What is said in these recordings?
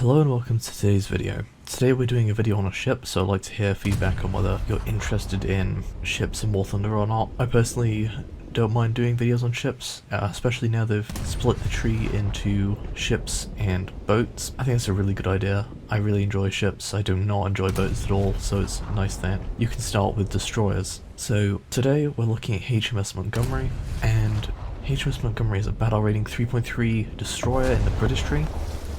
Hello and welcome to today's video. Today we're doing a video on a ship, so I'd like to hear feedback on whether you're interested in ships in War Thunder or not. I personally don't mind doing videos on ships, especially now they've split the tree into ships and boats. I think it's a really good idea. I really enjoy ships. I do not enjoy boats at all, so it's nice that you can start with destroyers. So today we're looking at HMS Montgomery, and HMS Montgomery is a battle rating 3.3 destroyer in the British tree.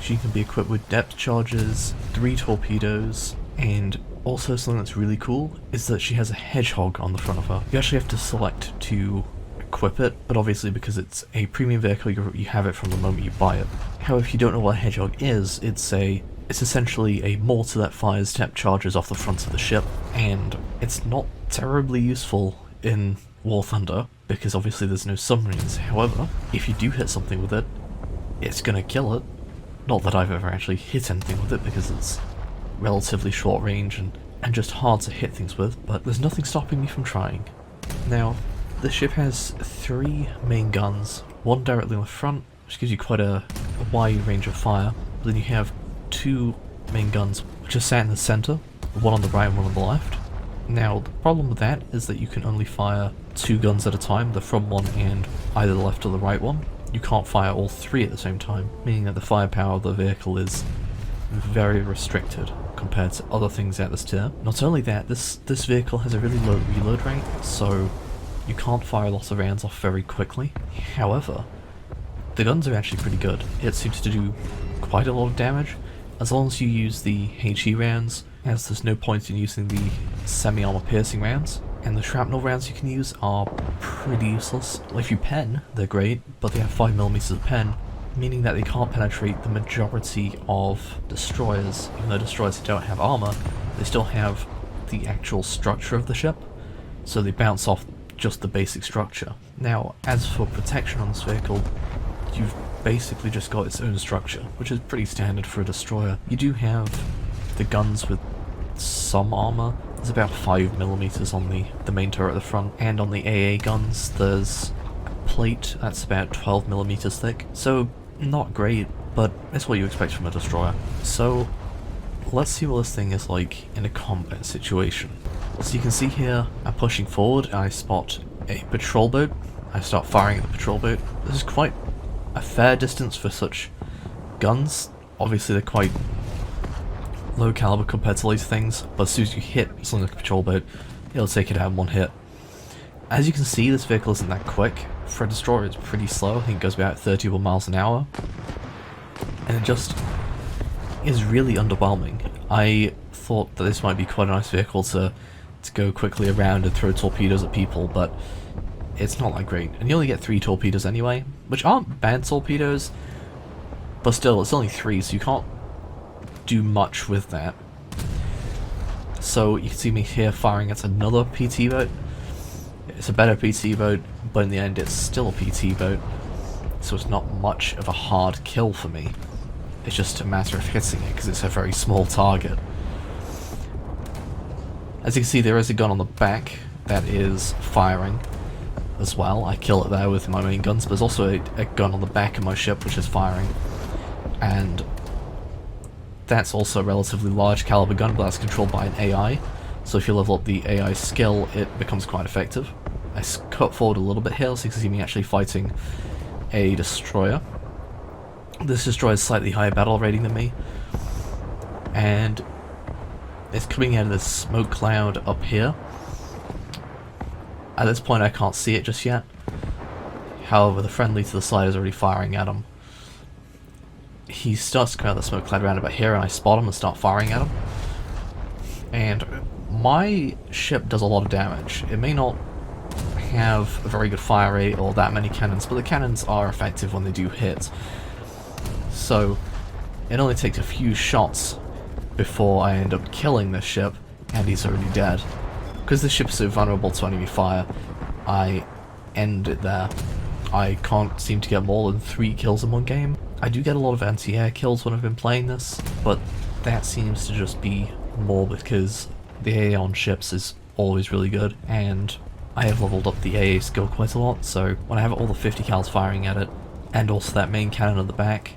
She can be equipped with depth charges, 3 torpedoes, and also something that's really cool is that she has a hedgehog on the front of her. You actually have to select to equip it, but obviously because it's a premium vehicle you have it from the moment you buy it. However, if you don't know what a hedgehog is, it's essentially a mortar that fires depth charges off the front of the ship, and it's not terribly useful in War Thunder because obviously there's no submarines. However, if you do hit something with it, it's gonna kill it. Not that I've ever actually hit anything with it because it's relatively short range and just hard to hit things with, but there's nothing stopping me from trying. Now, the ship has 3 main guns, one directly on the front, which gives you quite a wide range of fire. Then you have 2 main guns which are sat in the center, one on the right and one on the left. Now, the problem with that is that you can only fire 2 guns at a time, the front one and either the left or the right one. You can't fire all 3 at the same time, meaning that the firepower of the vehicle is very restricted compared to other things at this tier. Not only that, this vehicle has a really low reload rate, so you can't fire lots of rounds off very quickly. However, the guns are actually pretty good. It seems to do quite a lot of damage, as long as you use the HE rounds, as there's no point in using the semi-armor piercing rounds. And the shrapnel rounds you can use are pretty useless. If you pen, they're great, but they have 5mm of pen, meaning that they can't penetrate the majority of destroyers. Even though destroyers don't have armor, they still have the actual structure of the ship, so they bounce off just the basic structure. Now, as for protection on this vehicle, you've basically just got its own structure, which is pretty standard for a destroyer. You do have the guns with some armor. There's about 5mm on the main turret at the front, and on the AA guns there's a plate that's about 12mm thick. So not great, but it's what you expect from a destroyer. So let's see what this thing is like in a combat situation. So you can see here, I'm pushing forward and I spot a patrol boat. I start firing at the patrol boat. This is quite a fair distance for such guns. Obviously they're quite low caliber compared to later things, but as soon as you hit something like a patrol boat, it'll take it out in one hit. As you can see, this vehicle isn't that quick. For a destroyer, it's pretty slow. I think it goes about 31 miles an hour. And it just is really underwhelming. I thought that this might be quite a nice vehicle to go quickly around and throw torpedoes at people, but it's not that great. And you only get 3 torpedoes anyway, which aren't bad torpedoes, but still, it's only 3, so you can't do much with that. So you can see me here firing at another PT boat. It's a better PT boat, but in the end it's still a PT boat, so it's not much of a hard kill for me. It's just a matter of hitting it because it's a very small target. As you can see, there is a gun on the back that is firing as well. I kill it there with my main guns, but there's also a gun on the back of my ship which is firing, and that's also a relatively large caliber gun, but that's controlled by an AI, so if you level up the AI skill, it becomes quite effective. I cut forward a little bit here, so you can see me actually fighting a destroyer. This destroyer is slightly higher battle rating than me, and it's coming out of this smoke cloud up here. At this point I can't see it just yet, however the friendly to the side is already firing at him. He starts to come out of the smoke cloud around about here, and I spot him and start firing at him. And my ship does a lot of damage. It may not have a very good fire rate or that many cannons, but the cannons are effective when they do hit. So it only takes a few shots before I end up killing this ship, and he's already dead. Because this ship is so vulnerable to enemy fire, I end it there. I can't seem to get more than 3 kills in one game. I do get a lot of anti-air kills when I've been playing this, but that seems to just be more because the AA on ships is always really good, and I have leveled up the AA skill quite a lot, so when I have all the 50 cals firing at it, and also that main cannon at the back,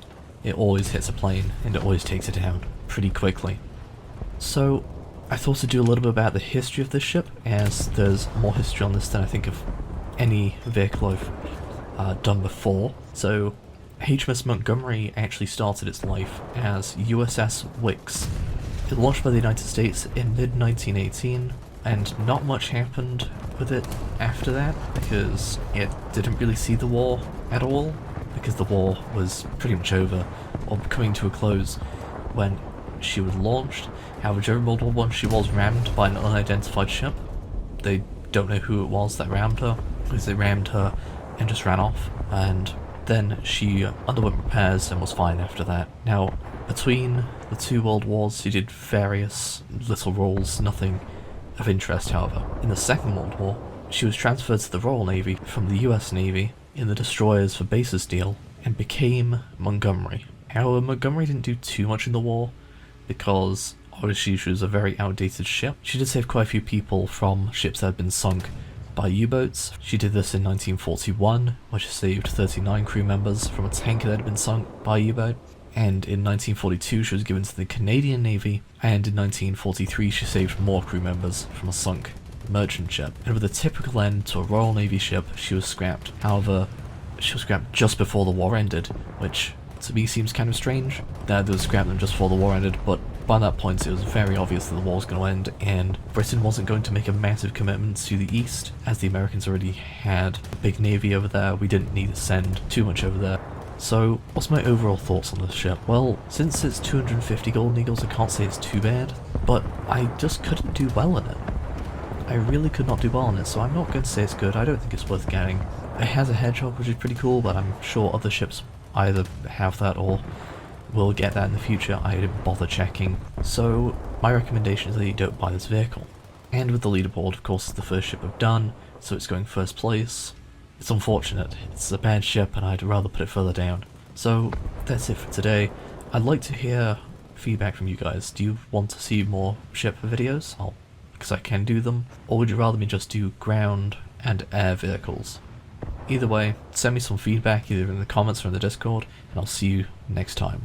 it always hits a plane and it always takes it down pretty quickly. So I thought to do a little bit about the history of this ship, as there's more history on this than I think of any vehicle I've done before. So HMS Montgomery actually started its life as USS Wicks. It launched by the United States in mid-1918, and not much happened with it after that, because it didn't really see the war at all, because the war was pretty much over, or coming to a close, when she was launched. However, during World War I she was rammed by an unidentified ship. They don't know who it was that rammed her, because they rammed her and just ran off, and then she underwent repairs and was fine after that. Now, between the two world wars she did various little roles, nothing of interest however. In the Second World War, she was transferred to the Royal Navy from the US Navy in the Destroyers for Bases deal, and became Montgomery. However, Montgomery didn't do too much in the war, because obviously she was a very outdated ship. She did save quite a few people from ships that had been sunk by U-boats. She did this in 1941, where she saved 39 crew members from a tanker that had been sunk by a U-boat. And in 1942 she was given to the Canadian Navy, and in 1943 she saved more crew members from a sunk merchant ship. And with a typical end to a Royal Navy ship, she was scrapped. However, she was scrapped just before the war ended, which to me seems kind of strange that they would scrap them just before the war ended, but by that point it was very obvious that the war was going to end, and Britain wasn't going to make a massive commitment to the east, as the Americans already had a big navy over there. We didn't need to send too much over there. So, what's my overall thoughts on this ship? Well, since it's 250 Golden Eagles, I can't say it's too bad, but I just couldn't do well in it. I really could not do well in it, so I'm not going to say it's good. I don't think it's worth getting. It has a hedgehog, which is pretty cool, but I'm sure other ships either have that or will get that in the future. I didn't bother checking. So, my recommendation is that you don't buy this vehicle. And with the leaderboard, of course, it's the first ship I've done, so it's going first place. It's unfortunate. It's a bad ship and I'd rather put it further down. So that's it for today. I'd like to hear feedback from you guys. Do you want to see more ship videos? Because I can do them. Or would you rather me just do ground and air vehicles? Either way, send me some feedback either in the comments or in the Discord, and I'll see you next time.